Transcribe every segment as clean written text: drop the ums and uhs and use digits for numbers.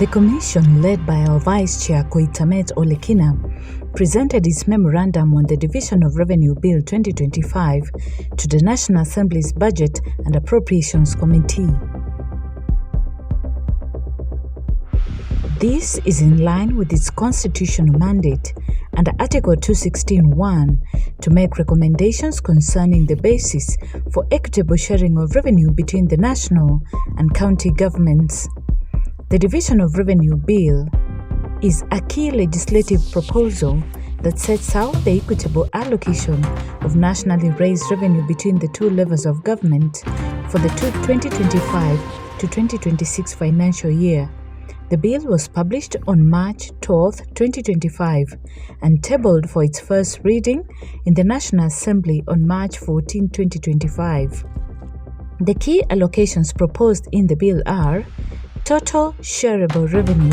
The Commission, led by our Vice Chair Koitamet Olekina, presented its Memorandum on the Division of Revenue Bill 2025 to the National Assembly's Budget and Appropriations Committee. This is in line with its constitutional mandate under Article 216(1) to make recommendations concerning the basis for equitable sharing of revenue between the national and county governments. The Division of Revenue Bill is a key legislative proposal that sets out the equitable allocation of nationally raised revenue between the two levels of government for the 2025 to 2026 financial year. The bill was published on March 12, 2025 and tabled for its first reading in the National Assembly on March 14, 2025. The key allocations proposed in the bill are total shareable revenue,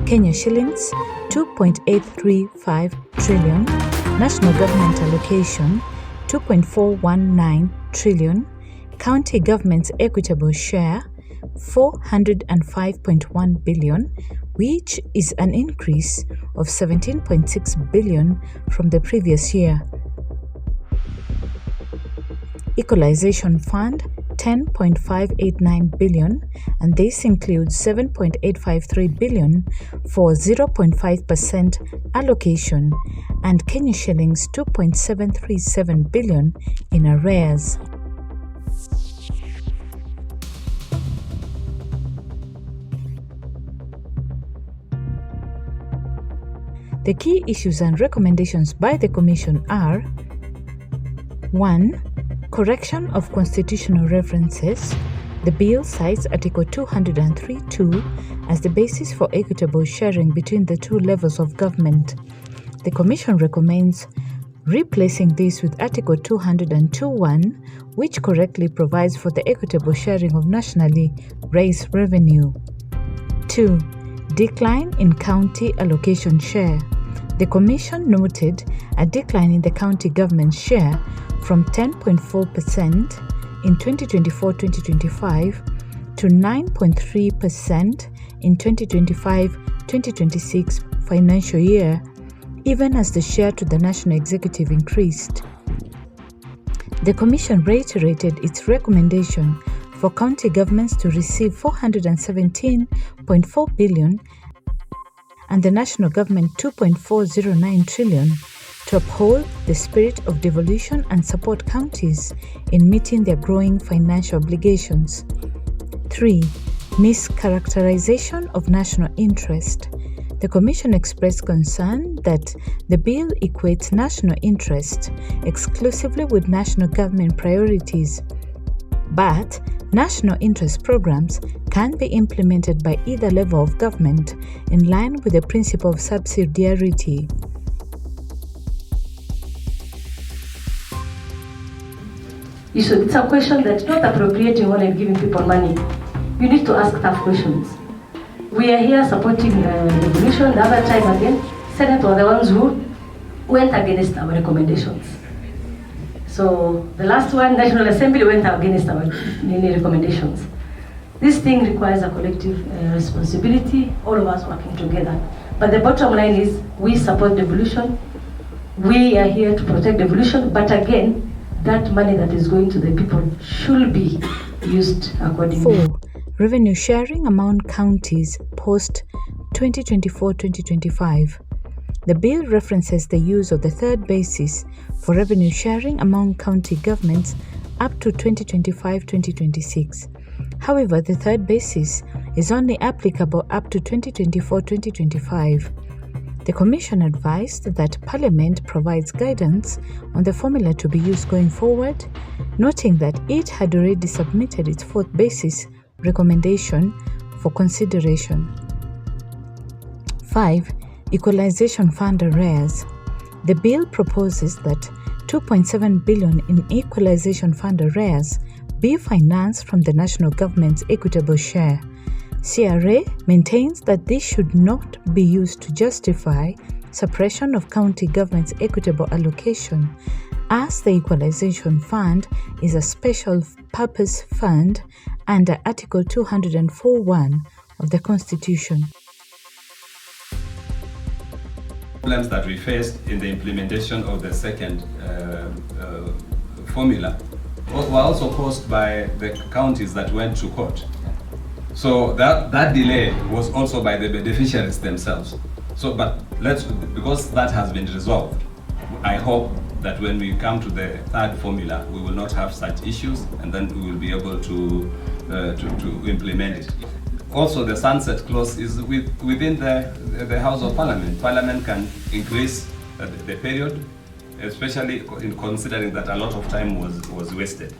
Kenya shillings 2.835 trillion, national government allocation 2.419 trillion, county governments equitable share 405.1 billion, which is an increase of 17.6 billion from the previous year. Equalization Fund 10.589 billion, and this includes 7.853 billion for 0.5% allocation and Kenya shillings 2.737 billion in arrears. The key issues and recommendations by the Commission are 1. Correction of constitutional references. The bill cites Article 203(2) as the basis for equitable sharing between the two levels of government. The Commission recommends replacing this with Article 202(1), which correctly provides for the equitable sharing of nationally raised revenue. 2. Decline in county allocation share. The Commission noted a decline in the county government share from 10.4% in 2024-2025 to 9.3% in 2025-2026 financial year, even as the share to the national executive increased. The Commission reiterated its recommendation for county governments to receive 417.4 billion and the national government 2.409 trillion to uphold the spirit of devolution and support counties in meeting their growing financial obligations. 3. Mischaracterization of national interest. The Commission expressed concern that the bill equates national interest exclusively with national government priorities, but national interest programs can be implemented by either level of government in line with the principle of subsidiarity. It's a question that's not appropriating only giving people money. You need to ask tough questions. We are here supporting devolution. The other time again, Senate were the ones who went against our recommendations. So the last one, National Assembly, went against our recommendations. This thing requires a collective responsibility, all of us working together. But the bottom line is we support devolution. We are here to protect devolution, but again, that money that is going to the people should be used accordingly. 4. Revenue sharing among counties post 2024-2025. The bill references the use of the third basis for revenue sharing among county governments up to 2025-2026. However, the third basis is only applicable up to 2024-2025. The Commission advised that Parliament provides guidance on the formula to be used going forward, noting that it had already submitted its fourth basis recommendation for consideration. 5. Equalization Fund arrears. The bill proposes that 2.7 billion in Equalization Fund arrears be financed from the national government's equitable share. CRA maintains that this should not be used to justify suppression of county government's equitable allocation, as the Equalization Fund is a special purpose fund under Article 204(1) of the Constitution. Problems that we faced in the implementation of the second formula were also caused by the counties that went to court. So that delay was also by the beneficiaries themselves. So, but because that has been resolved, I hope that when we come to the third formula, we will not have such issues, and then we will be able to implement it. Also, the sunset clause is within the House of Parliament. Parliament can increase the period, especially in considering that a lot of time was wasted.